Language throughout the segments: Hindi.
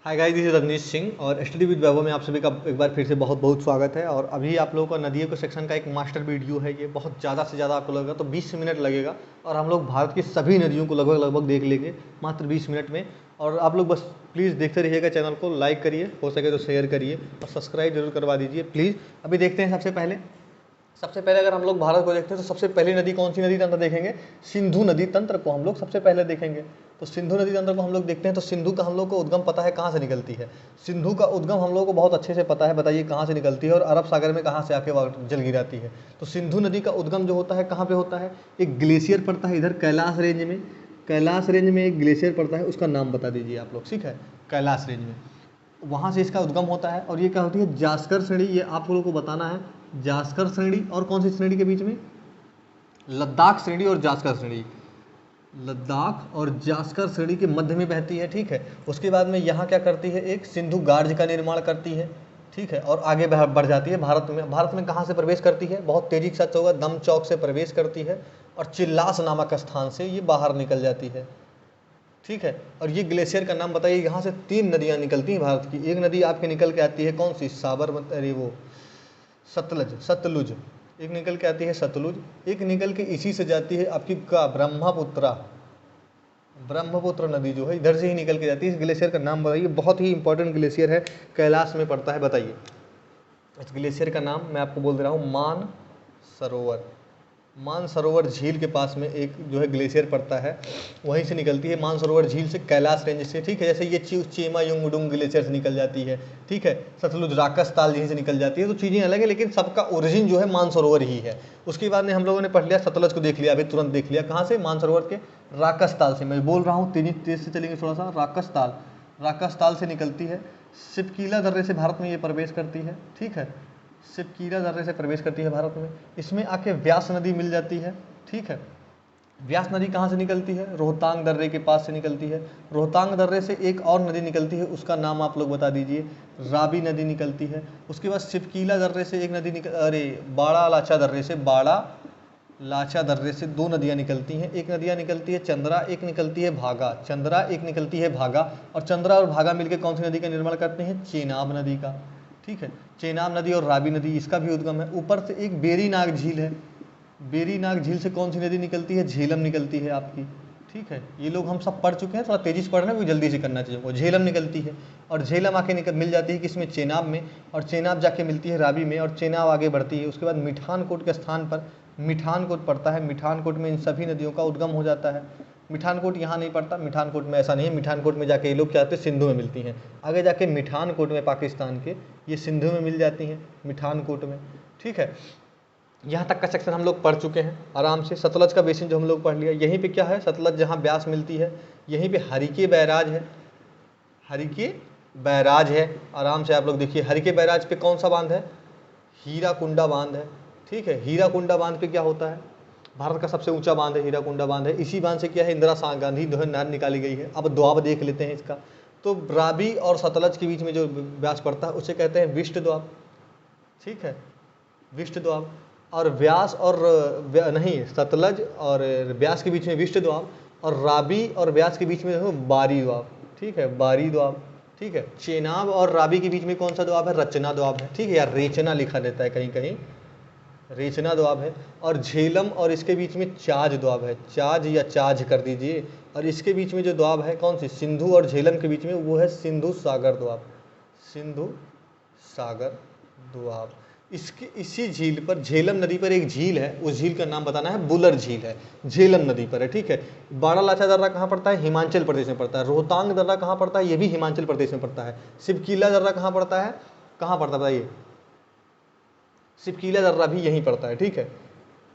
Hi guys, this is Rajneesh Singh और स्टडी विद वैभव में आप सभी का एक बार फिर से बहुत बहुत स्वागत है। और अभी आप लोगों का नदियों के सेक्शन का एक मास्टर वीडियो है। ये बहुत ज़्यादा से ज़्यादा आपको लगेगा तो 20 मिनट लगेगा और हम लोग भारत की सभी नदियों को लगभग देख लेंगे मात्र 20 मिनट में। और आप लोग बस प्लीज़ देखते रहिएगा, चैनल को लाइक करिए, हो सके तो शेयर करिए और सब्सक्राइब जरूर करवा दीजिए प्लीज़। अभी देखते हैं सबसे पहले अगर हम लोग भारत को देखते हैं तो सबसे पहली नदी कौन सी नदी तंत्र देखेंगे? सिंधु नदी तंत्र को हम लोग सबसे पहले देखेंगे। तो सिंधु नदी तंत्र को हम लोग देखते हैं तो सिंधु का हम लोग को उद्गम पता है कहाँ से निकलती है। सिंधु का उद्गम हम लोग को बहुत अच्छे से पता है, बताइए कहाँ से निकलती है और अरब सागर में कहाँ से आके जल गिराती है। तो सिंधु नदी का उद्गम जो होता है कहाँ पे होता है? एक ग्लेशियर पड़ता है इधर कैलाश रेंज में। कैलाश रेंज में एक ग्लेशियर पड़ता है, उसका नाम बता दीजिए आप लोग, ठीक है? कैलाश रेंज में वहाँ से इसका उद्गम होता है। और ये क्या होती है? जास्कर श्रेणी, ये आप लोगों को बताना है। जास्कर श्रेणी और कौन सी श्रेणी के बीच में? लद्दाख श्रेणी और जास्कर श्रेणी। लद्दाख और जास्कर श्रेणी के मध्य में बहती है, ठीक है। उसके बाद में यहाँ क्या करती है? एक सिंधु गार्ज का निर्माण करती है, ठीक है। और आगे बढ़ जाती है भारत में। भारत में कहाँ से प्रवेश करती है? बहुत तेजी के साथ होगा, दम चौक से प्रवेश करती है और चिल्लास नामक स्थान से ये बाहर निकल जाती है, ठीक है। और ये ग्लेशियर का नाम बताइए। यहाँ से 3 नदियाँ निकलती हैं भारत की। एक नदी आपके निकल के आती है कौन सी? साबरमती, अरे वो सतलुज। एक निकल के आती है सतलुज। एक निकल के इसी से जाती है आपकी का ब्रह्मपुत्र नदी जो है इधर से ही निकल के जाती है। इस ग्लेशियर का नाम बताइए, बहुत ही इंपॉर्टेंट ग्लेशियर है, कैलाश में पड़ता है, बताइए। इस ग्लेशियर का नाम मैं आपको बोल दे रहा हूँ, मानसरोवर झील के पास में एक जो है ग्लेशियर पड़ता है, वहीं से निकलती है मानसरोवर झील से, कैलाश रेंज से, ठीक है। जैसे ये चेमा युंगडुंग ग्लेशियर से निकल जाती है, ठीक है। सतलुज राकस ताल यहीं से निकल जाती है। तो चीज़ें अलग है लेकिन सबका ओरिजिन जो है मानसरोवर ही है। उसके बाद में हम लोगों ने पढ़ लिया, सतलुज को देख लिया, अभी तुरंत देख लिया कहाँ से? मानसरोवर के राकस ताल से। मैं बोल रहा हूँ तेज से चलेंगे थोड़ा सा। राकस ताल से निकलती है, सिपकीला दर्रे से भारत में ये प्रवेश करती है, ठीक है। सिपकीला दर्रे से प्रवेश करती है भारत में। इसमें आके व्यास नदी मिल जाती है, ठीक है। व्यास नदी कहाँ से निकलती है? रोहतांग दर्रे के पास से निकलती है। रोहतांग दर्रे से एक और नदी निकलती है, उसका नाम आप लोग बता दीजिए। राबी नदी निकलती है। उसके बाद सिपकीला दर्रे से एक नदी बाड़ा लाचा दर्रे से 2 नदियाँ निकलती हैं। एक नदियाँ निकलती है चंद्रा, एक निकलती है भागा। और चंद्रा और भागा मिलकर कौन सी नदी का निर्माण करते हैं? चेनाब नदी का, ठीक है। चेनाब नदी और राबी नदी, इसका भी उद्गम है। ऊपर से एक बेरीनाग झील है। बेरीनाग झील से कौन सी नदी निकलती है? झेलम निकलती है आपकी, ठीक है। ये लोग हम सब पढ़ चुके हैं, थोड़ा तेजी से पढ़ना, क्योंकि जल्दी से करना चाहिए। वो झेलम निकलती है और झेलम आके मिल जाती है किसमें? चेनाब में। और चेनाब जाके मिलती है राबी में और चेनाब आगे बढ़ती है। उसके बाद मिठानकोट के स्थान पर मिठानकोट पड़ता है। मिठानकोट में इन सभी नदियों का उद्गम हो जाता है। मिठानकोट यहाँ नहीं पड़ता, मिठानकोट में ऐसा नहीं है। मिठानकोट में जाके ये लोग क्या होते हैं? सिंधु में मिलती हैं। आगे जाके मिठानकोट में पाकिस्तान के ये सिंधु में मिल जाती हैं, मिठानकोट में, ठीक है। यहाँ तक का सेक्शन हम लोग पढ़ चुके हैं आराम से। सतलज का बेसिन जो हम लोग पढ़ लिया। यहीं पे क्या है? सतलज जहाँ ब्यास मिलती है, यहीं पे हरिके बैराज है। आराम से आप लोग देखिए, हरिके बैराज पे कौन सा बांध है? हीराकुंडा बांध है, ठीक है। हीराकुंडा बांध पे क्या होता है? भारत का सबसे ऊंचा बांध है, हीराकुंडा बांध है। इसी बांध से क्या है? इंदिरा गांधी जो है नहर निकाली गई है। अब द्वाब देख लेते हैं इसका। तो राबी और सतलज के बीच में जो ब्यास पड़ता है उसे कहते हैं विष्ट द्वाब, ठीक है, विष्ट द्वाब। और व्यास और सतलज और व्यास के बीच में विष्ट द्वाब, और राबी और व्यास के बीच में बारी द्वाब, ठीक है, बारी द्वाब, ठीक है। चेनाब और राबी के बीच में कौन सा द्वाब है? रचना द्वाब है, ठीक है, या रेचना लिखा रहता है कहीं कहीं, रेचना द्वाब है। और झेलम और इसके बीच में चाज द्वाब है, चाज या चाज कर दीजिए। और इसके बीच में जो द्वाब है कौन सी? सिंधु और झेलम के बीच में, वो है सिंधु सागर द्वाब, सिंधु सागर द्वाब। इसकी इसी झील पर, झेलम नदी पर एक झील है, उस झील का नाम बताना है, बुलर झील है, झेलम नदी पर है, ठीक है। बाड़ा लाचा दर्रा कहाँ पड़ता है? हिमाचल प्रदेश में पड़ता है। रोहतांग दर्रा कहाँ पड़ता है? ये भी हिमाचल प्रदेश में पड़ता है। सिपकीला दर्रा कहाँ पड़ता है? बताइए। सिपकीला दर्रा भी यहीं पड़ता है, ठीक है,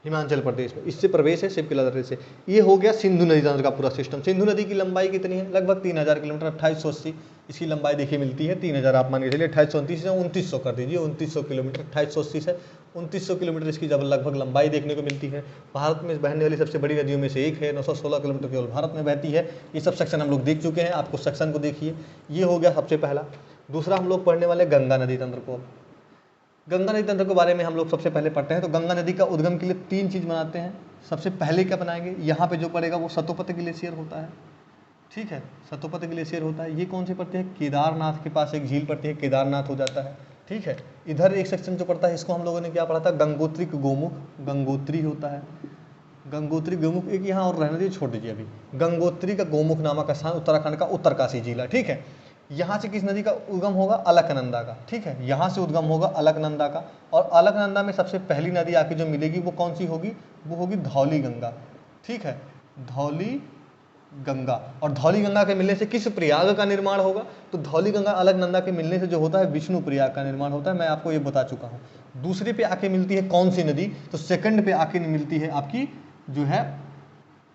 हिमाचल प्रदेश में। इससे प्रवेश है सिपकीला दर्रे से। ये हो गया सिंधु नदी तंत्र का पूरा सिस्टम। सिंधु नदी की लंबाई कितनी है? लगभग 3000 किलोमीटर, 2880 इसकी लंबाई देखिए मिलती है। 3000 आप मान के चलिए, 2829 से 2900 कर दीजिए, 2900 किलोमीटर, 2880 से 2900 किलोमीटर इसकी जब लगभग लंबाई देखने को मिलती है। भारत में बहने वाली सबसे बड़ी नदियों में से एक है, 916 किलोमीटर केवल भारत में बहती है। ये सब सेक्शन हम लोग देख चुके हैं, आपको सेक्शन को देखिए। ये हो गया सबसे पहला। दूसरा हम लोग पढ़ने वाले गंगा नदी तंत्र को। गंगा नदी तंत्र के बारे में हम लोग सबसे पहले पढ़ते हैं। तो गंगा नदी का उद्गम के लिए 3 चीज़ बनाते हैं। सबसे पहले क्या बनाएंगे? यहाँ पे जो पड़ेगा वो सतोपत ग्लेशियर होता है, ठीक है, सतोपत ग्लेशियर होता है। ये कौन सी पड़ती है? केदारनाथ के पास एक झील पड़ती है, केदारनाथ हो जाता है। ठीक है, इधर एक सेक्शन जो पड़ता है इसको हम लोगों ने क्या पढ़ा था? गंगोत्री गोमुख, गंगोत्री होता है। गंगोत्री गोमुख एक यहाँ और रहने दीजिए, छोड़ दीजिए अभी। गंगोत्री का गोमुख नामक स्थान उत्तराखंड का उत्तरकाशी जिला। ठीक है, यहाँ से किस नदी का उद्गम होगा? अलकनंदा का। ठीक है, यहाँ से उद्गम होगा अलकनंदा का, और अलकनंदा में सबसे पहली नदी आके जो मिलेगी वो कौन सी होगी? वो होगी धौली गंगा। ठीक है, धौली गंगा। और धौली गंगा के मिलने से किस प्रयाग का निर्माण होगा? तो धौली गंगा अलकनंदा के मिलने से जो होता है विष्णु प्रयाग का निर्माण होता है। मैं आपको ये बता चुका हूँ। दूसरे पे आके मिलती है कौन सी नदी? तो सेकंड पे आके मिलती है आपकी जो है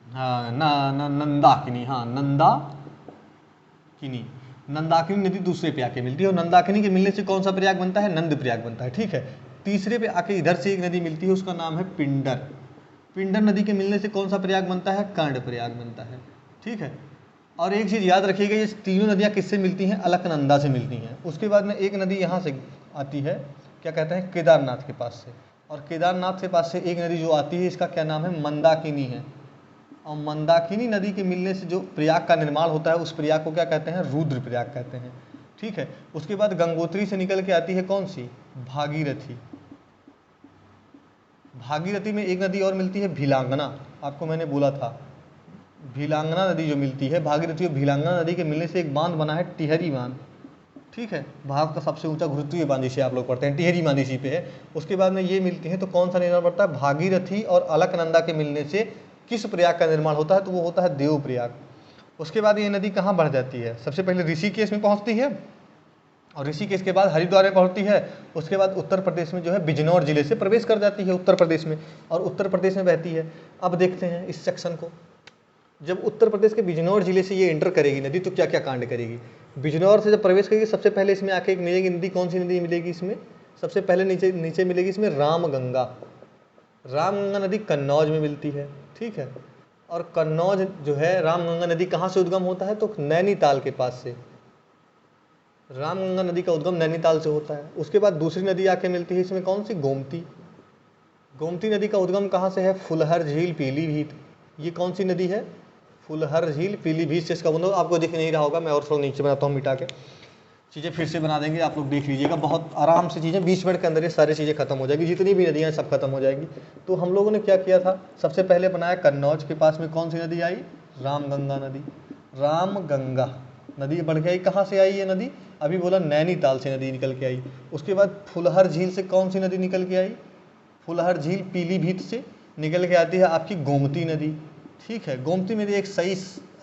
नंदाकिनी। हाँ, नंदाकिनी, नंदाकिनी नदी दूसरे पे आके मिलती है, और नंदाकिनी के मिलने से कौन सा प्रयाग बनता है? नंद प्रयाग बनता है। ठीक है, तीसरे पे आके इधर से एक नदी मिलती है, उसका नाम है पिंडर। पिंडर नदी के मिलने से कौन सा प्रयाग बनता है? कर्ण प्रयाग बनता है। ठीक है, और एक चीज़ याद रखिएगा, ये तीनों नदियाँ किससे मिलती हैं? अलकनंदा से मिलती हैं। उसके बाद में एक नदी यहाँ से आती है, क्या कहते हैं? केदारनाथ के पास से। और केदारनाथ के पास से एक नदी जो आती है, इसका क्या नाम है? मंदाकिनी है। और मंदाकिनी नदी के मिलने से जो प्रयाग का निर्माण होता है, उस प्रयाग को क्या कहते हैं? रुद्र प्रयाग कहते हैं। ठीक है, उसके बाद गंगोत्री से निकल के आती है कौन सी? भागीरथी। भागीरथी में एक नदी और मिलती है, भिलांगना। आपको मैंने बोला था भिलांगना नदी जो मिलती है, भागीरथी और भिलांगना नदी के मिलने से एक बांध बना है, टिहरी बांध। ठीक है, भारत का सबसे ऊंचा घुसती हुई बांध जिसे आप लोग पढ़ते हैं, टिहरी बांध इसी पे है। उसके बाद में ये मिलती है, तो कौन सा निर्माण पड़ता है? भागीरथी और अलकनंदा के मिलने से किस प्रयाग का निर्माण होता है? तो वो होता है देव प्रयाग। उसके बाद ये नदी कहाँ बढ़ जाती है? सबसे पहले ऋषिकेश में पहुँचती है, और ऋषिकेश के बाद हरिद्वार में पहुँचती है। उसके बाद उत्तर प्रदेश में जो है बिजनौर जिले से प्रवेश कर जाती है उत्तर प्रदेश में, और उत्तर प्रदेश में बहती है। अब देखते हैं इस सेक्शन को। जब उत्तर प्रदेश के बिजनौर जिले से ये एंटर करेगी नदी, तो क्या क्या कांड करेगी? बिजनौर से जब प्रवेश करेगी, सबसे पहले इसमें आके एक मिलेगी नदी। कौन सी नदी मिलेगी इसमें? सबसे पहले नीचे मिलेगी इसमें रामगंगा। रामगंगा नदी कन्नौज में मिलती है। ठीक है, और कन्नौज जो है, रामगंगा नदी कहाँ से उद्गम होता है? तो नैनीताल के पास से। रामगंगा नदी का उद्गम नैनीताल से होता है। उसके बाद दूसरी नदी आके मिलती है इसमें, कौन सी? गोमती। गोमती नदी का उद्गम कहाँ से है? फुलहर झील, पीलीभीत। ये कौन सी नदी है? फुलहर झील, पीलीभीत से इसका उद्गम। आपको दिख नहीं रहा होगा, मैं और थोड़ा नीचे बनाता हूँ मिटा के, चीज़ें फिर से बना देंगे, आप लोग देख लीजिएगा। बहुत आराम से चीज़ें 20 मिनट के अंदर ये सारी चीज़ें खत्म हो जाएगी, जितनी भी नदियाँ सब खत्म हो जाएंगी। तो हम लोगों ने क्या किया था? सबसे पहले बनाया कन्नौज के पास में कौन सी नदी आई? रामगंगा नदी। रामगंगा नदी बढ़ के आई, कहाँ से आई ये नदी? अभी बोला नैनीताल से नदी निकल के आई। उसके बाद फुलहर झील से कौन सी नदी निकल के आई? फुलहर झील पीलीभीत से निकल के आती है आपकी गोमती नदी। ठीक है, गोमती नदी एक सही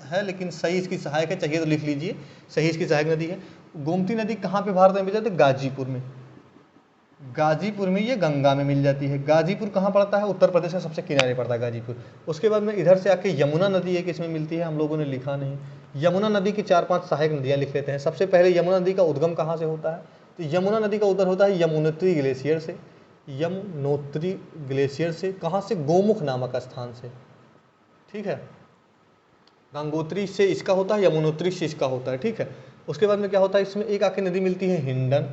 है, लेकिन सही इसकी सहायक है, चाहिए तो लिख लीजिए, सही इसकी सहायक नदी है। गोमती नदी कहाँ पे भारत में मिल जाती है? गाजीपुर में। गाजीपुर में ये गंगा में मिल जाती है। गाजीपुर कहाँ पड़ता है? उत्तर प्रदेश का सबसे किनारे पड़ता है गाजीपुर। उसके बाद में इधर से आके यमुना नदी एक इसमें मिलती है, हम लोगों ने लिखा नहीं। यमुना नदी की 4-5 सहायक नदियाँ लिख लेते हैं। सबसे पहले यमुना नदी का उद्गम कहाँ से होता है? तो यमुना नदी का उद्गम होता है यमुनोत्री ग्लेशियर से। यमुनोत्री ग्लेशियर से कहाँ से? गोमुख नामक स्थान से। ठीक है, गंगोत्री से इसका होता है, यमुनोत्री से इसका होता है। ठीक है, उसके बाद में क्या होता है? इसमें एक आके नदी मिलती है हिंडन।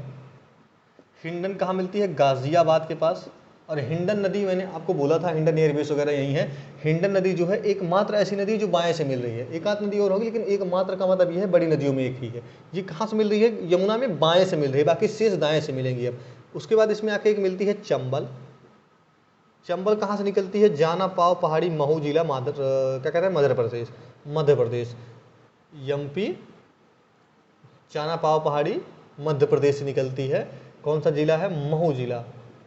हिंडन कहाँ मिलती है? गाजियाबाद के पास। और हिंडन नदी मैंने आपको बोला था, हिंडन एयरबेस वगैरह यही है। हिंडन नदी जो है एकमात्र ऐसी नदी जो बाएं से मिल रही है। एक आध नदी और होगी, लेकिन एकमात्र का मतलब ये है बड़ी नदियों में एक ही है। ये कहाँ से मिल रही है? यमुना में बाएं से मिल रही है, बाकी शेष दाएं से मिलेंगी। अब उसके बाद इसमें आके एक मिलती है चंबल। चंबल कहाँ से निकलती है? जाना पाव पहाड़ी, महू जिला, क्या कहते हैं, मध्य प्रदेश। मध्य प्रदेश, एमपी, जाना पाव पहाड़ी मध्य प्रदेश से निकलती है। कौन सा जिला है? महू जिला।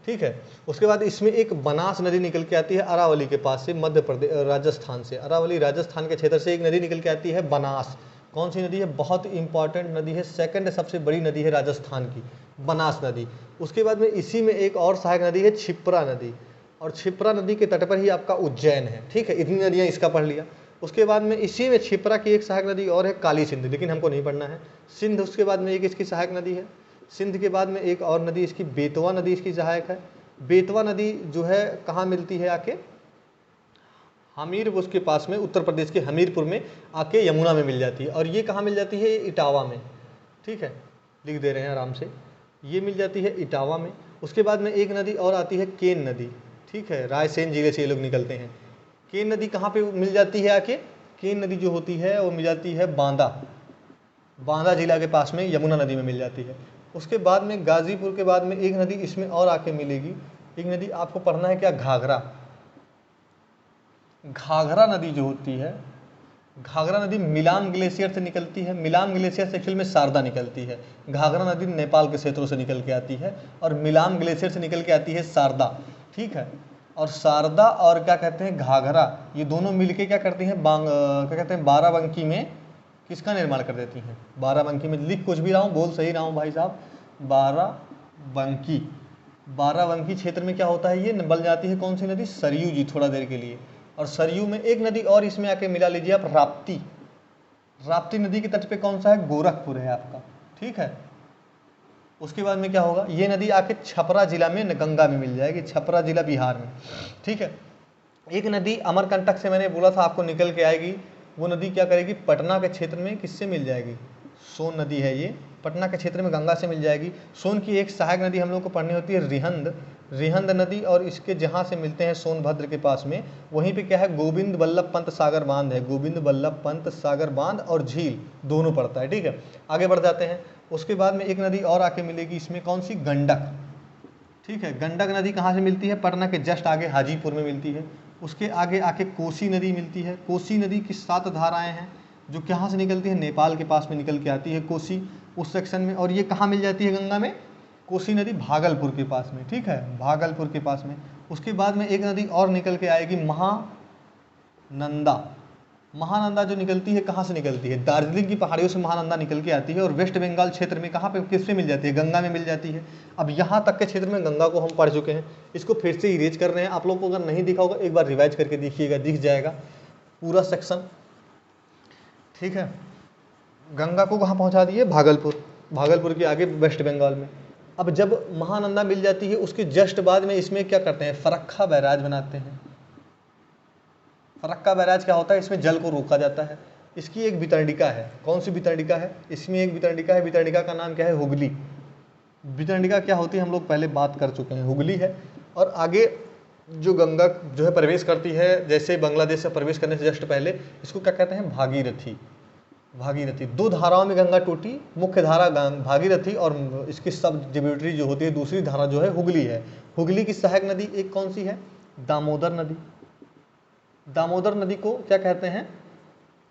ठीक है, उसके बाद इसमें एक बनास नदी निकल के आती है अरावली के पास से, मध्य प्रदेश, राजस्थान से। अरावली राजस्थान के क्षेत्र से एक नदी निकल के आती है, बनास। कौन सी नदी है? बहुत इंपॉर्टेंट नदी है, सेकंड सबसे बड़ी नदी है राजस्थान की, बनास नदी। उसके बाद में इसी में एक और सहायक नदी है, क्षिप्रा नदी, और क्षिप्रा नदी के तट पर ही आपका उज्जैन है। ठीक है, इतनी नदियाँ इसका पढ़ लिया। उसके बाद में इसी में क्षिप्रा की एक सहायक नदी और है, काली सिंध, लेकिन हमको नहीं पढ़ना है। सिंध उसके बाद में एक इसकी सहायक नदी है। सिंध के बाद में एक और नदी इसकी बेतवा नदी इसकी सहायक है। बेतवा नदी जो है कहाँ मिलती है? आके हमीरपुर, उसके पास में, उत्तर प्रदेश के हमीरपुर में आके यमुना में मिल जाती है। और ये कहाँ मिल जाती है? इटावा में। ठीक है, लिख दे रहे हैं आराम से, ये मिल जाती है इटावा में। उसके बाद में एक नदी और आती है, केन नदी। ठीक है, रायसेन जिले से ये लोग निकलते हैं। केन नदी कहाँ पे मिल जाती है? आके केन नदी जो होती है वो मिल जाती है बांदा जिला के पास में यमुना नदी में मिल जाती है। उसके बाद में गाजीपुर के बाद में एक नदी इसमें और आके मिलेगी, एक नदी आपको पढ़ना है क्या, घाघरा। घाघरा नदी जो होती है, घाघरा नदी मिलान ग्लेशियर से निकलती है। मिलान ग्लेशियर से एक्चुअल में शारदा निकलती है। घाघरा नदी नेपाल के क्षेत्रों से निकल के आती है और मिलान ग्लेशियर से निकल के आती है शारदा, ठीक है। और शारदा और क्या कहते हैं घाघरा, ये दोनों मिलके क्या करती हैं, क्या कहते हैं, बाराबंकी में किसका निर्माण कर देती हैं, बाराबंकी में। लिख कुछ भी रहा हूँ, बोल सही रहा हूँ भाई साहब, बाराबंकी। बाराबंकी क्षेत्र में क्या होता है, ये बन जाती है कौन सी नदी, सरयू जी, थोड़ा देर के लिए। और सरयू में एक नदी और इसमें आके मिला लीजिए आप, राप्ती। राप्ती नदी के तट पे कौन सा है, गोरखपुर है आपका, ठीक है। उसके बाद में क्या होगा, ये नदी आके छपरा जिला में गंगा में मिल जाएगी, छपरा जिला बिहार में, ठीक है। एक नदी अमरकंटक से मैंने बोला था आपको निकल के आएगी, वो नदी क्या करेगी, पटना के क्षेत्र में किससे मिल जाएगी, सोन नदी है ये, पटना के क्षेत्र में गंगा से मिल जाएगी। सोन की एक सहायक नदी हम लोग को पढ़नी होती है रिहंद नदी, और इसके जहाँ से मिलते हैं सोनभद्र के पास में, वहीं पे क्या है, गोविंद बल्लभ पंत सागर बांध है, गोविंद बल्लभ पंत सागर बांध और झील दोनों पड़ता है, ठीक है। आगे बढ़ जाते हैं। उसके बाद में एक नदी और आके मिलेगी इसमें, कौन सी, गंडक, ठीक है। गंडक नदी कहाँ से मिलती है, पटना के जस्ट आगे हाजीपुर में मिलती है। उसके आगे आके कोसी नदी मिलती है। कोसी नदी की 7 धाराएं हैं जो कहाँ से निकलती है, नेपाल के पास में निकल के आती है कोसी, उस सेक्शन में। और ये कहाँ मिल जाती है गंगा में, कोसी नदी भागलपुर के पास में, ठीक है, भागलपुर के पास में। उसके बाद में एक नदी और निकल के आएगी, महानंदा। महानंदा जो निकलती है कहाँ से निकलती है, दार्जिलिंग की पहाड़ियों से महानंदा निकल के आती है और वेस्ट बंगाल क्षेत्र में कहाँ पे, किस पे मिल जाती है, गंगा में मिल जाती है। अब यहाँ तक के क्षेत्र में गंगा को हम पढ़ चुके हैं, इसको फिर से इरेज कर रहे हैं। आप लोग को अगर नहीं दिखा होगा एक बार रिवाइज करके देखिएगा, दिख जाएगा पूरा सेक्शन, ठीक है। गंगा को कहाँ पहुँचा दिए, भागलपुर, भागलपुर के आगे वेस्ट बंगाल में। अब जब महानंदा मिल जाती है उसके जस्ट बाद में इसमें क्या करते हैं, फरक्का बैराज बनाते हैं। फरक्का बैराज क्या होता है, इसमें जल को रोका जाता है। इसकी एक वितरणिका है, कौन सी वितरणिका है, इसमें एक वितरणिका है, वितरणिका का नाम क्या है, हुगली। वितरणिका क्या होती है हम लोग पहले बात कर चुके हैं, हुगली है। और आगे जो गंगा जो है प्रवेश करती है, जैसे बांग्लादेश से प्रवेश करने से जस्ट पहले, इसको क्या कहते हैं, भागीरथी। भागीरथी 2 धाराओं में गंगा टूटी, मुख्य धारा भागीरथी और इसकी सब ट्रिब्यूटरी जो होती है दूसरी धारा जो है हुगली है। हुगली की सहायक नदी एक कौन सी है, दामोदर नदी। दामोदर नदी को क्या कहते हैं,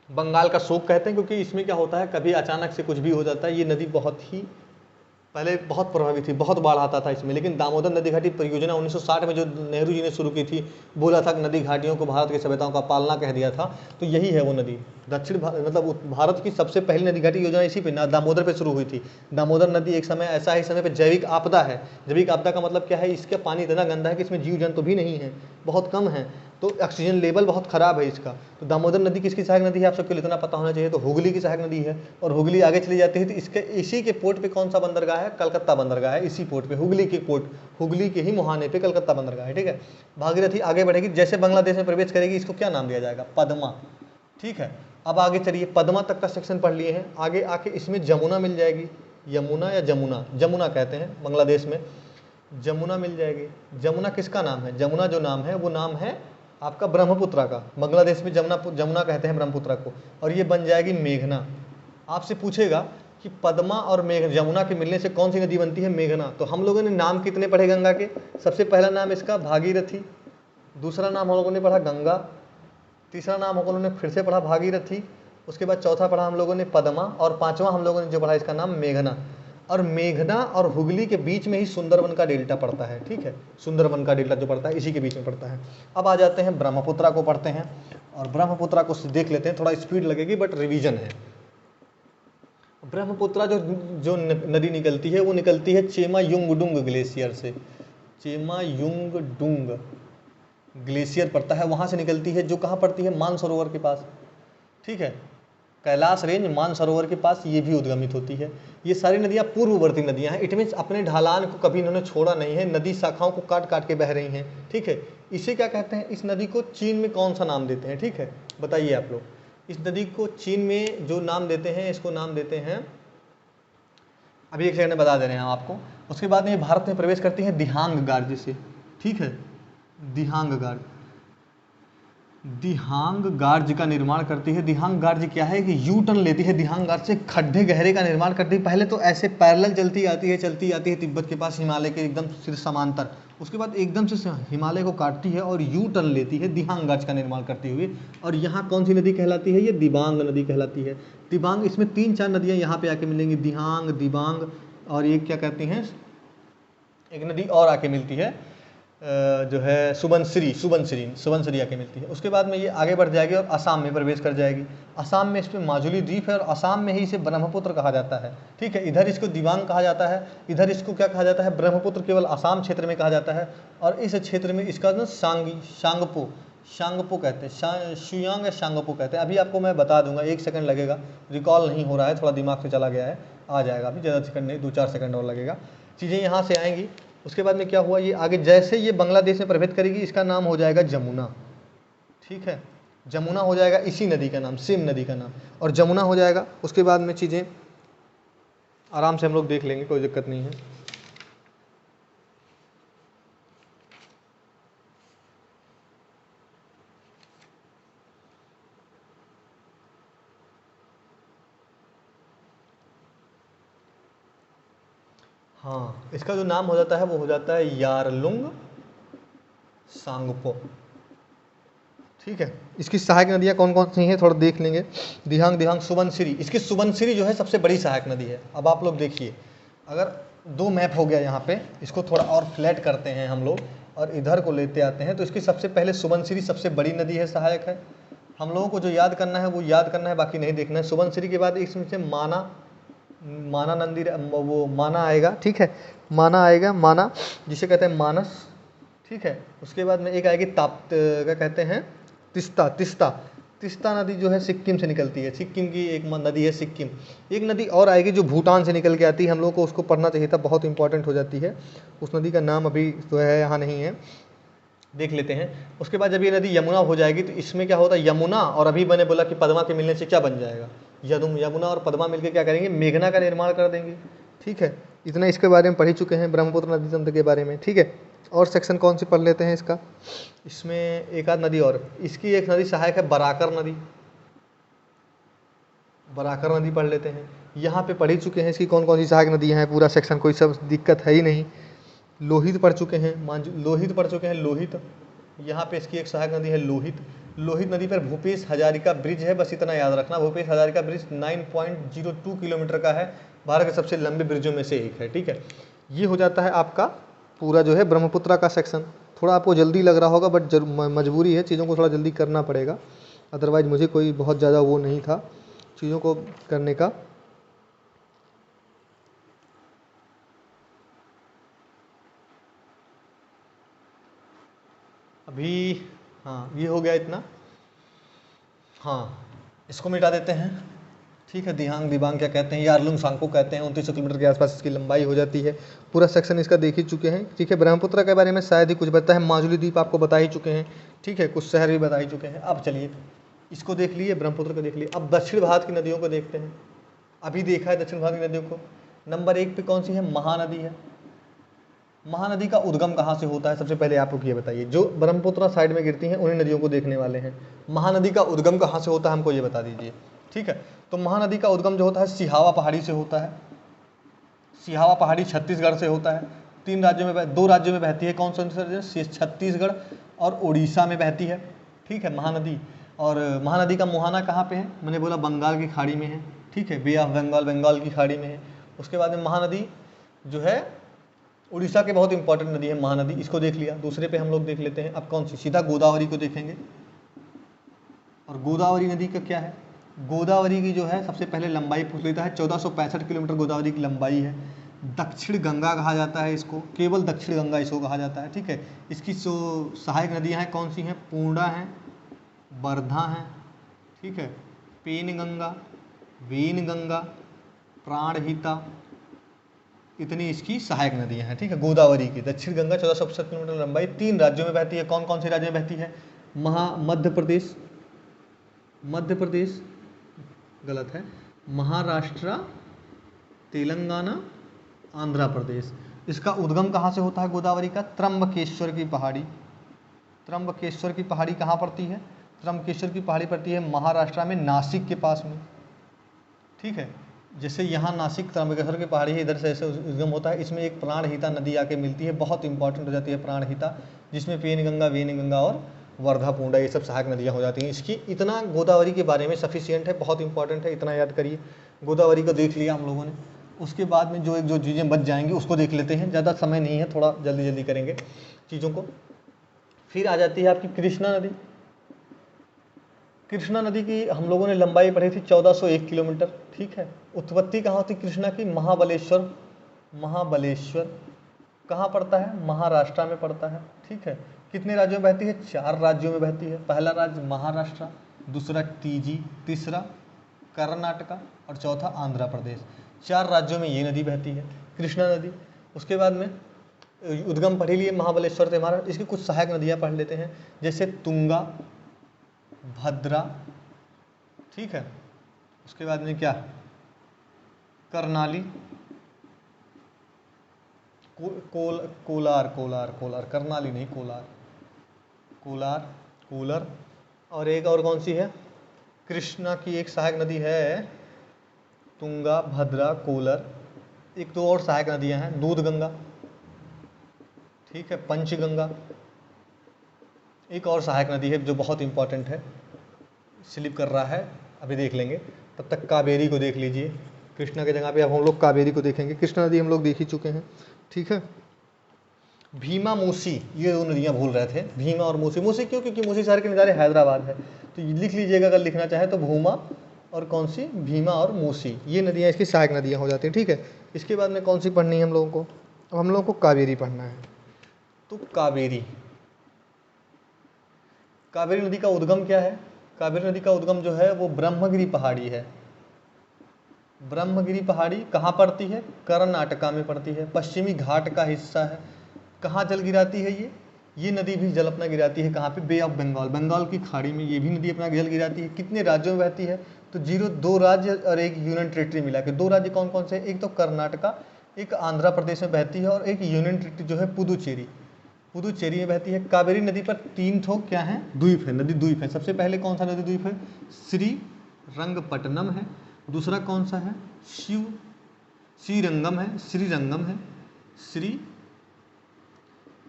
बंगाल का शोक कहते हैं, क्योंकि इसमें क्या होता है, कभी अचानक से कुछ भी हो जाता है। ये नदी बहुत ही पहले बहुत प्रभावित थी, बहुत बाढ़ आता था इसमें, लेकिन दामोदर नदी घाटी परियोजना 1960 में जो नेहरू जी ने शुरू की थी, बोला था कि नदी घाटियों को भारत की सभ्यताओं का पालना कह दिया था, तो यही है वो नदी। दक्षिण मतलब भारत की सबसे पहली नदी घाटी योजना इसी पे दामोदर पे शुरू हुई थी। दामोदर नदी एक समय ऐसा है, इस समय पे जैविक आपदा है। जैविक आपदा का मतलब क्या है, इसका पानी इतना गंदा है कि इसमें जीव जंतु भी नहीं है, बहुत कम है, तो ऑक्सीजन लेवल बहुत ख़राब है इसका। तो दामोदर नदी किसकी सहायक नदी है, आप सबको इतना पता होना चाहिए, तो हुगली की सहायक नदी है। और हुगली आगे चली जाती है तो इसके इसी के पोर्ट पे कौन सा बंदरगाह है, कलकत्ता बंदरगाह है, इसी पोर्ट पे, हुगली के पोर्ट, हुगली के ही मुहाने पे कलकत्ता बंदरगाह है, ठीक है। भागीरथी आगे बढ़ेगी, जैसे बांग्लादेश में प्रवेश करेगी, इसको क्या नाम दिया जाएगा, पद्मा, ठीक है। अब आगे चलिए, पद्मा तक का सेक्शन पढ़ लिए हैं। आगे आके इसमें जमुना मिल जाएगी, यमुना या जमुना, जमुना कहते हैं बांग्लादेश में, जमुना मिल जाएगी। जमुना किसका नाम है, जमुना जो नाम है वो नाम है आपका ब्रह्मपुत्रा का। बांग्लादेश में जमुना कहते हैं ब्रह्मपुत्रा को। और ये बन जाएगी मेघना। आपसे पूछेगा कि पद्मा और जमुना के मिलने से कौन सी नदी बनती है, मेघना। तो हम लोगों ने नाम कितने पढ़े गंगा के, सबसे पहला नाम इसका भागीरथी, दूसरा नाम हम लोगों ने पढ़ा गंगा, तीसरा नाम हम लोगों ने फिर से पढ़ा भागीरथी, उसके बाद चौथा पढ़ा हम लोगों ने पद्मा, और पांचवा हम लोगों ने जो पढ़ा इसका नाम मेघना। और मेघना और हुगली के बीच में ही सुंदरबन का डेल्टा पड़ता है, ठीक है। सुंदरबन का डेल्टा जो पड़ता है इसी के बीच में पड़ता है। अब आ जाते हैं ब्रह्मपुत्रा को पढ़ते हैं, और ब्रह्मपुत्रा को देख लेते हैं, थोड़ा स्पीड लगेगी बट रिवीजन है। ब्रह्मपुत्रा जो नदी निकलती है वो निकलती है चेमायुंगडुंग ग्लेशियर से। चेमायुंगडुंग ग्लेशियर पड़ता है, वहाँ से निकलती है, जो कहाँ पड़ती है, मानसरोवर के पास, ठीक है। कैलाश रेंज मानसरोवर के पास ये भी उद्गमित होती है। ये सारी नदियाँ पूर्ववर्ती नदियाँ हैं, इट मीन्स अपने ढालान को कभी इन्होंने छोड़ा नहीं है, नदी शाखाओं को काट काट के बह रही हैं, ठीक है। इसे क्या कहते हैं, इस नदी को चीन में कौन सा नाम देते हैं, ठीक है, बताइए आप लोग। इस नदी को चीन में जो नाम देते हैं, इसको नाम देते हैं, अभी एक सेकंड में बता दे रहे हैं हम आपको। उसके बाद में ये भारत में प्रवेश करती है दिहांग गार्ज से, ठीक है, दिहांग गार्ज। दिहांग गार्ज का निर्माण करती है। दिहांग गार्ज क्या है कि यू टर्न लेती है, दिहांग गार्ज से खड्डे गहरे का निर्माण करती है। पहले तो ऐसे पैरेलल चलती आती है तिब्बत के पास हिमालय के एकदम सिर समांतर, उसके बाद एकदम से हिमालय को काटती है और यू टर्न लेती है दिहांग गार्ज का निर्माण करती हुई। और यहाँ कौन सी नदी कहलाती है? ये दिबांग नदी कहलाती है। दिबांग, इसमें 3-4 नदियाँ यहाँ पे आके मिलेंगी, दिहांग, दिबांग, और ये क्या कहती हैं, एक नदी और आके मिलती है जो है सुबनसिरी आके मिलती है। उसके बाद में ये आगे बढ़ जाएगी और असम में प्रवेश कर जाएगी। असम में इस पर माजुली द्वीप है और असम में ही इसे ब्रह्मपुत्र कहा जाता है। ठीक है, इधर इसको दिबांग कहा जाता है, इधर इसको क्या कहा जाता है? ब्रह्मपुत्र केवल असम क्षेत्र में कहा जाता है। और इस क्षेत्र में इसका ना शांगपो कहते हैं, शुयांग या शांगपो कहते हैं। अभी आपको मैं बता दूंगा, 1 सेकंड लगेगा, रिकॉल नहीं हो रहा है, थोड़ा दिमाग से चला गया है, आ जाएगा अभी, ज़्यादा सेकंड नहीं, 2-4 सेकंड और लगेगा, चीज़ें यहाँ से आएंगी। उसके बाद में क्या हुआ, ये आगे जैसे ये बांग्लादेश में प्रवेश करेगी, इसका नाम हो जाएगा जमुना। ठीक है, जमुना हो जाएगा इसी नदी का नाम, सेम नदी का नाम, और जमुना हो जाएगा। उसके बाद में चीज़ें आराम से हम लोग देख लेंगे, कोई दिक्कत नहीं है। हाँ, इसका जो नाम हो जाता है वो हो जाता है यारलुंग सांगपो। ठीक है, इसकी सहायक नदियाँ कौन कौन सी हैं थोड़ा देख लेंगे। दिहांग सुबनसिरी, इसकी सुबनसिरी जो है सबसे बड़ी सहायक नदी है। अब आप लोग देखिए, अगर 2 मैप हो गया यहाँ पे, इसको थोड़ा और फ्लैट करते हैं हम लोग और इधर को लेते आते हैं, तो इसकी सबसे पहले सुबनसिरी सबसे बड़ी नदी है, सहायक है। हम लोगों को जो याद करना है वो याद करना है, बाकी नहीं देखना है। सुबनसिरी के बाद इसमें से माना नंदी, वो माना आएगा। ठीक है, माना आएगा, माना जिसे कहते हैं मानस। ठीक है, उसके बाद में एक आएगी क्या कहते हैं, तिस्ता नदी जो है सिक्किम से निकलती है, सिक्किम की एक नदी है सिक्किम। एक नदी और आएगी जो भूटान से निकल के आती है, हम लोग को उसको पढ़ना चाहिए था, बहुत इंपॉर्टेंट हो जाती है। उस नदी का नाम अभी जो है यहाँ नहीं है, देख लेते हैं। उसके बाद जब ये नदी यमुना हो जाएगी तो इसमें क्या होता है, यमुना और अभी मैंने बोला कि पद्मा के मिलने से क्या बन जाएगा, यमुना और पद्मा मिलकर क्या करेंगे, मेघना का निर्माण कर देंगे। ठीक है, इतना इसके बारे में पढ़ ही चुके हैं, ब्रह्मपुत्र नदी तंत्र के बारे में। ठीक है, और सेक्शन कौन सी पढ़ लेते हैं इसका, इसमें एक आध नदी और, इसकी एक नदी सहायक है बराकर नदी पढ़ लेते हैं। यहाँ पे पढ़ ही चुके हैं इसकी कौन कौन सी सहायक नदियाँ हैं, पूरा सेक्शन, कोई सब दिक्कत है ही नहीं। लोहित पढ़ चुके हैं, लोहित, यहाँ पे इसकी एक सहायक नदी है लोहित नदी पर भूपेश हजारिका ब्रिज है, बस इतना याद रखना, भूपेश हजारिका ब्रिज 9.02 किलोमीटर का है, भारत के सबसे लंबे ब्रिजों में से एक है। ठीक है, ये हो जाता है आपका पूरा जो है ब्रह्मपुत्रा का सेक्शन। थोड़ा आपको जल्दी लग रहा होगा, बट मजबूरी है, चीज़ों को थोड़ा जल्दी करना पड़ेगा, अदरवाइज मुझे कोई बहुत ज़्यादा वो नहीं था चीज़ों को करने का। अभी हाँ, ये हो गया इतना। हाँ, इसको मिटा देते हैं। ठीक है, दिबांग क्या कहते हैं, यारलुंग सांगपो कहते हैं, 2900 किलोमीटर के आसपास इसकी लंबाई हो जाती है। पूरा सेक्शन इसका देख ही चुके हैं। ठीक है, ब्रह्मपुत्र के बारे में शायद ही कुछ बता है, माजुली द्वीप आपको बता ही चुके हैं। ठीक है, कुछ शहर भी बता ही चुके हैं। अब चलिए, इसको देख लिए, ब्रह्मपुत्र को देख लिए, अब दक्षिण भारत की नदियों को देखते हैं। अभी देखा है दक्षिण भारत की नदियों को, नंबर 1 पे कौन सी है, महानदी है। महानदी का उद्गम कहाँ से होता है, सबसे पहले आप लोग ये बताइए, जो ब्रह्मपुत्र साइड में गिरती हैं उन्हीं नदियों को देखने वाले हैं। महानदी का उद्गम कहाँ से होता है, हमको ये बता दीजिए। ठीक है, तो महानदी का उद्गम जो होता है सिहावा पहाड़ी से होता है। सिहावा पहाड़ी छत्तीसगढ़ से होता है। 2 राज्यों में बहती है, कौन सा राज्य, छत्तीसगढ़ और उड़ीसा में बहती है। ठीक है, महानदी, और महानदी का मुहाना कहाँ पे है, मैंने बोला बंगाल की खाड़ी में है। ठीक है, बे ऑफ बंगाल की खाड़ी में है। उसके बाद में महानदी जो है उड़ीसा के बहुत इंपॉर्टेंट नदी है महानदी, इसको देख लिया। दूसरे पे हम लोग देख लेते हैं, अब कौन सी, सीधा गोदावरी को देखेंगे। और गोदावरी नदी का क्या है, गोदावरी की जो है सबसे पहले लंबाई पूछ लेता है, 1465 किलोमीटर गोदावरी की लंबाई है। दक्षिण गंगा कहा जाता है इसको, केवल दक्षिण गंगा इसको कहा जाता है। ठीक है, इसकी जो सहायक नदियाँ हैं कौन सी हैं, पूर्णा है, वर्धा है। ठीक है, पेनगंगा, वेनगंगा, प्राणहिता, इतनी इसकी सहायक नदियाँ हैं। ठीक है, गोदावरी की दक्षिण गंगा 1465 किलोमीटर लंबाई, 3 राज्यों में बहती है। कौन कौन से राज्यों में बहती है, मध्य प्रदेश गलत है, महाराष्ट्र, तेलंगाना, आंध्र प्रदेश। इसका उद्गम कहाँ से होता है गोदावरी का, त्र्यंबकेश्वर की पहाड़ी। त्र्यंबकेश्वर की पहाड़ी कहाँ पड़ती है, त्र्यंबकेश्वर की पहाड़ी पड़ती है महाराष्ट्र में, नासिक के पास में। ठीक है, जैसे यहाँ नासिक त्र्यंबकेश्वर की पहाड़ी है, इधर से ऐसे उद्गम होता है। इसमें एक प्राणहिता नदी आके मिलती है, बहुत इंपॉर्टेंट हो जाती है प्राणहिता, जिसमें पेनगंगा, वेनगंगा और वर्धापुंडा ये सब सहायक नदियाँ हो जाती हैं। इसकी इतना गोदावरी के बारे में सफिशियंट है, बहुत इंपॉर्टेंट है, इतना याद करिए। गोदावरी को देख लिया हम लोगों ने। उसके बाद में जो चीज़ें बच जाएंगी उसको देख लेते हैं, ज़्यादा समय नहीं है, थोड़ा जल्दी जल्दी करेंगे चीज़ों को। फिर आ जाती है आपकी कृष्णा नदी। कृष्णा नदी की हम लोगों ने लंबाई पढ़ी थी 1401 किलोमीटर। ठीक है, उत्पत्ति कहाँ होती कृष्णा की? महाबलेश्वर। महाबलेश्वर कहाँ पड़ता है? महाराष्ट्र में पड़ता है। ठीक है, कितने राज्यों में बहती है? 4 राज्यों में बहती है। पहला राज्य महाराष्ट्र, दूसरा तीसरा कर्नाटका और चौथा आंध्र प्रदेश। 4 राज्यों में ये नदी बहती है, कृष्णा नदी। उसके बाद में उद्गम पढ़ लिए महाबलेश्वर से हमारा। इसकी कुछ सहायक नदियाँ पढ़ लेते हैं, जैसे तुंगा, भद्रा। ठीक है, उसके बाद में क्या? कर्नाली, कोलार, कर्नाली नहीं, कोलार। और एक और कौन सी है? कृष्णा की एक सहायक नदी है, तुंगा, भद्रा, कोलर। एक दो और सहायक नदियां हैं, दूधगंगा। ठीक है, पंचगंगा। एक और सहायक नदी है जो बहुत इंपॉर्टेंट है, स्लिप कर रहा है, अभी देख लेंगे। तब तक कावेरी को देख लीजिए। कृष्णा की जगह पे अब हम लोग कावेरी को देखेंगे। कृष्णा नदी हम लोग देख ही चुके हैं। ठीक है, भीमा, मूसी, ये 2 नदियाँ भूल रहे थे, भीमा और मूसी। मूसी क्यों? क्योंकि मूसी शहर के किनारे हैदराबाद है, तो लिख लीजिएगा अगर लिखना चाहे तो, भूमा और कौन सी? भीमा और मूसी, ये नदियाँ इसकी सहायक नदियाँ हो जाती हैं। ठीक है, इसके बाद में कौन सी पढ़नी है हम लोगों को? अब हम लोगों को कावेरी पढ़ना है। तो कावेरी नदी का उद्गम क्या है? कावेरी नदी का उद्गम जो है वो ब्रह्मगिरी पहाड़ी है। ब्रह्मगिरी पहाड़ी कहाँ पड़ती है? कर्नाटका में पड़ती है, पश्चिमी घाट का हिस्सा है। कहाँ जल गिराती है ये नदी भी जल अपना गिराती है कहाँ पे? बे ऑफ बंगाल, बंगाल की खाड़ी में ये भी नदी अपना जल गिराती है। कितने राज्यों में बहती है? तो 2 राज्य और एक यूनियन टेरिटरी मिला के। 2 राज्य कौन कौन से? एक तो कर्नाटका, एक आंध्र प्रदेश में बहती है, और एक यूनियन टेरिटरी जो है पुदुचेरी में बहती है। कावेरी नदी पर 3 ठो क्या है? द्वीप है, नदी द्वीप है। सबसे पहले कौन सा नदी द्वीप है? श्रीरंगपट्टनम है। दूसरा कौन सा है? श्रीरंगम है,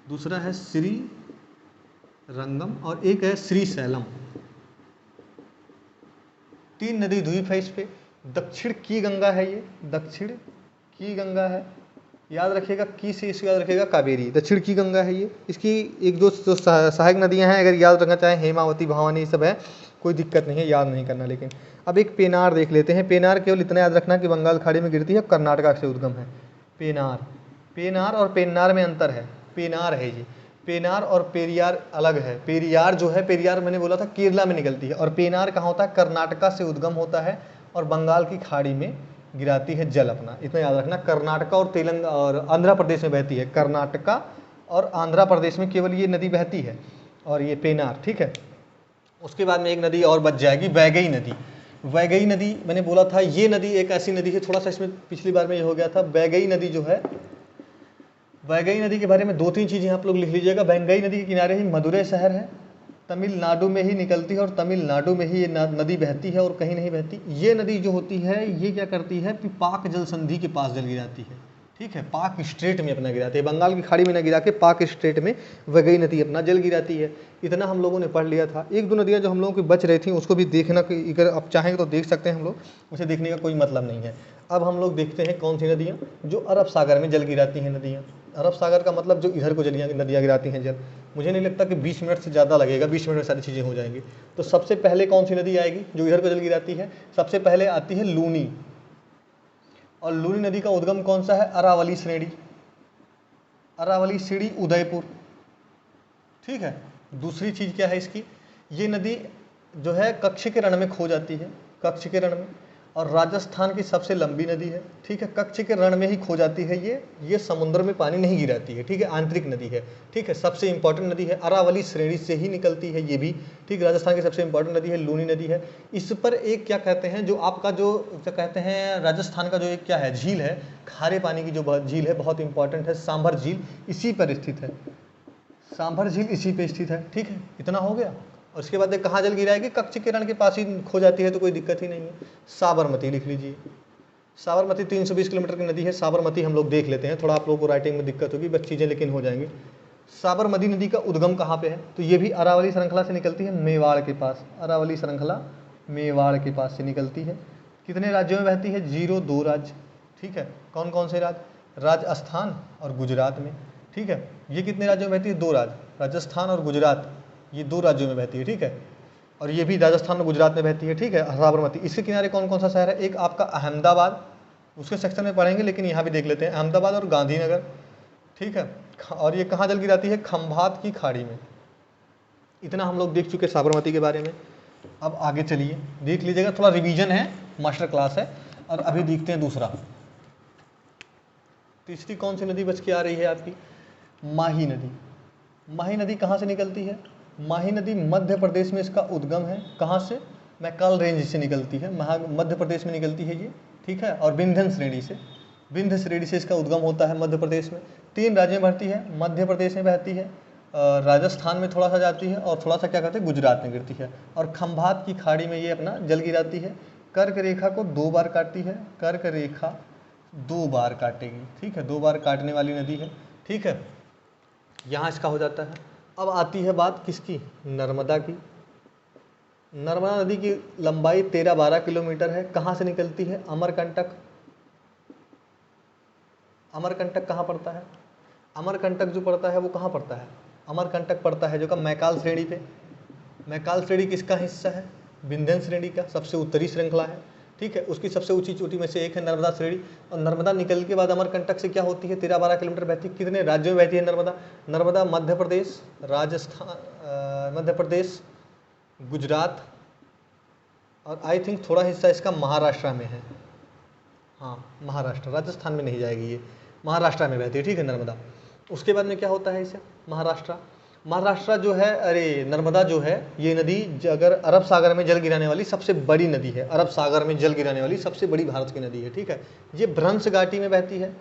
दूसरा है श्रीरंगम, और एक है श्रीशैलम। 3 नदी द्वीप है इस पे। दक्षिण की गंगा है ये, दक्षिण की गंगा है, याद रखिएगा, की से इसको याद रखिएगा कावेरी। दक्षिण की गंगा है ये। इसकी एक दो सहायक नदियां हैं, अगर याद रखना चाहें, हेमावती, भवानी, ये सब है, कोई दिक्कत नहीं है, याद नहीं करना। लेकिन अब एक पेनार देख लेते हैं। पेनार केवल इतना याद रखना कि बंगाल खाड़ी में गिरती है, कर्नाटका से उद्गम है। पेनार और पेन्नार में अंतर है। पेनार है ये, पेनार और पेरियार अलग है। पेरियार जो है, पेरियार मैंने बोला था केरला में निकलती है, और पेनार कहाँ होता है? कर्नाटका से उद्गम होता है और बंगाल की खाड़ी में गिराती है जल अपना, इतना याद रखना। कर्नाटका और तेलंगाना और आंध्र प्रदेश में बहती है। कर्नाटका और आंध्र प्रदेश में केवल ये नदी बहती है, और ये पेनार। ठीक है, उसके बाद में एक नदी और बच जाएगी, वैगई नदी। वैगई नदी मैंने बोला था, ये नदी एक ऐसी नदी है, थोड़ा सा इसमें पिछली बार में ये हो गया था। वैगई नदी जो है, वैगई नदी के बारे में 2-3 चीज़ें आप लोग लिख लीजिएगा। वैगई नदी के किनारे ही मदुरै शहर है, तमिलनाडु में ही निकलती है, और तमिलनाडु में ही ये नदी बहती है, और कहीं नहीं बहती। ये नदी जो होती है, ये क्या करती है? पाक जल संधि के पास जल गिराती है। ठीक है, पाक स्ट्रेट में अपना गिराती है, बंगाल की खाड़ी में न गिरा के पाक स्ट्रेट में वैगई नदी अपना जल गिराती है। इतना हम लोगों ने पढ़ लिया था। 1-2 नदियाँ जो हम लोगों की बच रही थी उसको भी देखना, कि अगर आप चाहेंगे तो देख सकते हैं हम लोग, उसे देखने का कोई मतलब नहीं है। अब हम लोग देखते हैं कौन सी नदियाँ जो अरब सागर में जल गिराती हैं नदियाँ। अरब सागर का मतलब जो इधर को नदियाँ गिराती हैं जल। मुझे नहीं लगता कि 20 मिनट से ज़्यादा लगेगा, 20 मिनट में सारी चीज़ें हो जाएंगी। तो सबसे पहले कौन सी नदी आएगी जो इधर को जल गिराती है? सबसे पहले आती है लूनी, और लूनी नदी का उद्गम कौन सा है? अरावली श्रेणी, अरावली श्रेणी, उदयपुर। ठीक है, दूसरी चीज़ क्या है इसकी? ये नदी जो है कच्छ के रण में खो जाती है, कच्छ के रण में, और राजस्थान की सबसे लंबी नदी है। ठीक है, कच्छ के रण में ही खो जाती है ये समुद्र में पानी नहीं गिराती है। ठीक है, आंतरिक नदी है। ठीक है, सबसे इंपॉर्टेंट नदी है, अरावली श्रेणी से ही निकलती है ये भी। ठीक, राजस्थान की सबसे इंपॉर्टेंट नदी है, लूनी नदी है। इस पर एक क्या कहते हैं, जो आपका जो क्या कहते हैं, राजस्थान का जो एक क्या है, झील है, खारे पानी की जो झील है, बहुत इंपॉर्टेंट है, सांभर झील, इसी पर स्थित है। सांभर झील इसी पे स्थित है। ठीक है, इतना हो गया। और उसके बाद कहाँ जल गिराएगी, कच्छ किरण के पास ही खो जाती है, तो कोई दिक्कत ही नहीं है। साबरमती लिख लीजिए। साबरमती 320 किलोमीटर की नदी है। साबरमती हम लोग देख लेते हैं, थोड़ा आप लोगों को राइटिंग में दिक्कत होगी, बस चीज़ें लेकिन हो जाएंगी। साबरमती नदी का उद्गम कहाँ पे है, तो ये भी अरावली श्रृंखला से निकलती है, मेवाड़ के पास। अरावली श्रृंखला मेवाड़ के पास से निकलती है। कितने राज्यों में बहती है, 0 2 राज्य। ठीक है, कौन कौन से राज्य, राजस्थान और गुजरात में। ठीक है, ये कितने राज्यों में बहती है, 2 राज्य, राजस्थान और गुजरात, ये 2 राज्यों में बहती है। ठीक है, और ये भी राजस्थान और गुजरात में बहती है। ठीक है, साबरमती। इसके किनारे कौन कौन सा शहर है, एक आपका अहमदाबाद, उसके सेक्शन में पढ़ेंगे लेकिन यहाँ भी देख लेते हैं, अहमदाबाद और गांधीनगर। ठीक है, और ये कहाँ जल गिराती है, खंभात की खाड़ी में। इतना हम लोग देख चुके साबरमती के बारे में। अब आगे चलिए, देख लीजिएगा, थोड़ा रिवीजन है, मास्टर क्लास है। और अभी देखते हैं दूसरा, तीसरी कौन सी नदी बच के आ रही है आपकी, माही नदी। माही नदी कहाँ से निकलती है, माही नदी मध्य प्रदेश में इसका उद्गम है। कहाँ से, मैकाल रेंज से निकलती है, मध्य प्रदेश में निकलती है ये। ठीक है, और विंध्य श्रेणी से, विंध्य श्रेणी से इसका उद्गम होता है मध्य प्रदेश में। 3 राज्यों में बहती है, मध्य प्रदेश में बहती है, राजस्थान में थोड़ा सा जाती है, और थोड़ा सा क्या कहते हैं, गुजरात में गिरती है। और खंभात की खाड़ी में ये अपना जल गिराती है। कर्क रेखा को 2 बार काटती है, कर्क रेखा 2 बार काटेगी। ठीक है, 2 बार काटने वाली नदी है। ठीक है, यहाँ इसका हो जाता है। अब आती है बात किसकी, नर्मदा की। नर्मदा नदी की लंबाई 13-12 किलोमीटर है। कहाँ से निकलती है, अमरकंटक। अमरकंटक कहाँ पड़ता है, अमरकंटक जो पड़ता है वो कहाँ पड़ता है, अमरकंटक पड़ता है जो का मैकाल श्रेणी पे। मैकाल श्रेणी किसका हिस्सा है, विंध्य श्रेणी का, सबसे उत्तरी श्रृंखला है। ठीक है, उसकी सबसे ऊंची चोटी में से एक है नर्मदा श्रेणी। और नर्मदा निकल के बाद अमरकंटक से क्या होती है, 13-12 किलोमीटर बहती है। कितने राज्यों में बहती है नर्मदा, नर्मदा मध्य प्रदेश, राजस्थान, मध्य प्रदेश, गुजरात, और आई थिंक थोड़ा हिस्सा इसका महाराष्ट्र में है। हाँ, महाराष्ट्र, राजस्थान में नहीं जाएगी ये, महाराष्ट्र में बहती है। ठीक है, नर्मदा। उसके बाद में क्या होता है इसे, महाराष्ट्र जो है, अरे नर्मदा जो है ये नदी अगर अरब सागर में जल गिराने वाली सबसे बड़ी नदी है, अरब सागर में जल गिराने वाली सबसे बड़ी भारत की नदी है। ठीक है, ये भ्रंश घाटी में बहती है।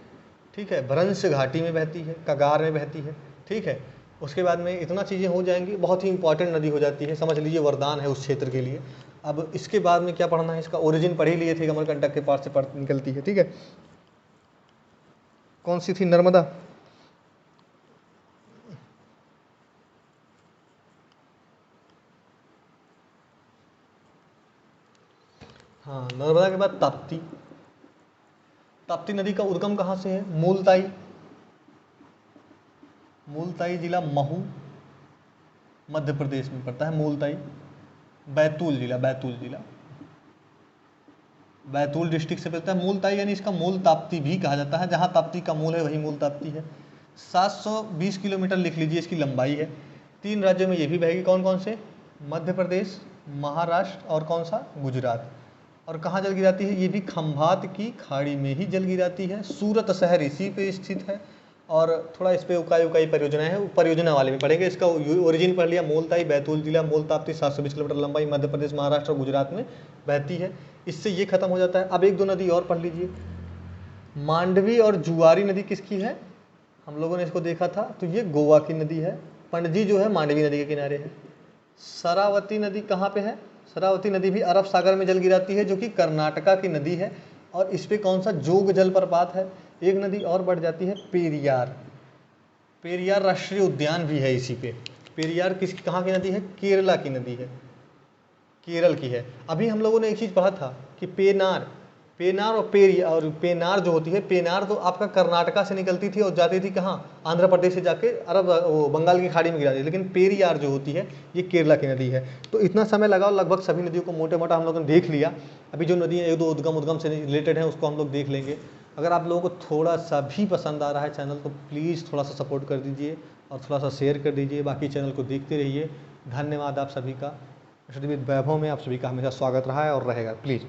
ठीक है, भ्रंश घाटी में बहती है, कगार में बहती है। ठीक है, उसके बाद में इतना चीज़ें हो जाएंगी, बहुत ही इंपॉर्टेंट नदी हो जाती है, समझ लीजिए वरदान है उस क्षेत्र के लिए। अब इसके बाद में क्या पढ़ना है, इसका ओरिजिन पढ़ ही लिए थे, अमरकंटक के पास से निकलती है। ठीक है, कौन सी थी, नर्मदा। हाँ, नर्मदा के बाद ताप्ती। ताप्ती नदी का उद्गम कहाँ से है, मूलताई। मूलताई जिला महू मध्य प्रदेश में पड़ता है। मूलताई, बैतूल जिला, बैतूल डिस्ट्रिक्ट से पड़ता है। मूलताई यानी इसका मूल ताप्ती भी कहा जाता है, जहाँ ताप्ती का मूल है वही मूल ताप्ती है। 720 किलोमीटर लिख लीजिए इसकी लंबाई है। 3 राज्यों में ये भी बहेगी, कौन कौन से, मध्य प्रदेश, महाराष्ट्र और कौन सा, गुजरात। और कहाँ जल गिराती है, ये भी खंभात की खाड़ी में ही जल गिराती है। सूरत शहर इसी पे स्थित है। और थोड़ा इस पे उकाई परियोजना है, परियोजना वाले में पढ़ेंगे। इसका ओरिजिन पढ़ लिया, मूलताई, बैतूल जिला, मूल ताप्ती, 720 किलोमीटर लंबाई, मध्य प्रदेश, महाराष्ट्र और गुजरात में बहती है। इससे ये खत्म हो जाता है। अब 1-2 नदी और पढ़ लीजिए। मांडवी और जुआरी नदी किसकी है, हम लोगों ने इसको देखा था, तो ये गोवा की नदी है। पणजी जो है मांडवी नदी के किनारे है। शरावती नदी कहाँ पे है, शरावती नदी भी अरब सागर में जल गिराती है, जो कि कर्नाटका की नदी है। और इस पे कौन सा, जोग जलप्रपात है। एक नदी और बढ़ जाती है, पेरियार। पेरियार राष्ट्रीय उद्यान भी है इसी पे। पेरियार कहाँ की नदी है, केरला की नदी है, केरल की है। अभी हम लोगों ने एक चीज़ पढ़ा था कि पेनार और पेनार जो होती है, पेनार तो आपका कर्नाटका से निकलती थी और जाती थी कहाँ, आंध्र प्रदेश से जाके बंगाल की खाड़ी में गिराती थी। लेकिन पेरियार जो होती है ये केरला की नदी है। तो इतना समय लगा और लगभग सभी नदियों को मोटे मोटा हम लोगों ने देख लिया। अभी जो नदियाँ 1-2 उद्गम से रिलेटेड हैं उसको हम लोग देख लेंगे। अगर आप लोगों को थोड़ा सा भी पसंद आ रहा है चैनल तो प्लीज़ थोड़ा सा सपोर्ट कर दीजिए और थोड़ा सा शेयर कर दीजिए। बाकी चैनल को देखते रहिए। धन्यवाद आप सभी का। स्टडी विद वैभव में आप सभी का हमेशा स्वागत रहा है और रहेगा। प्लीज़।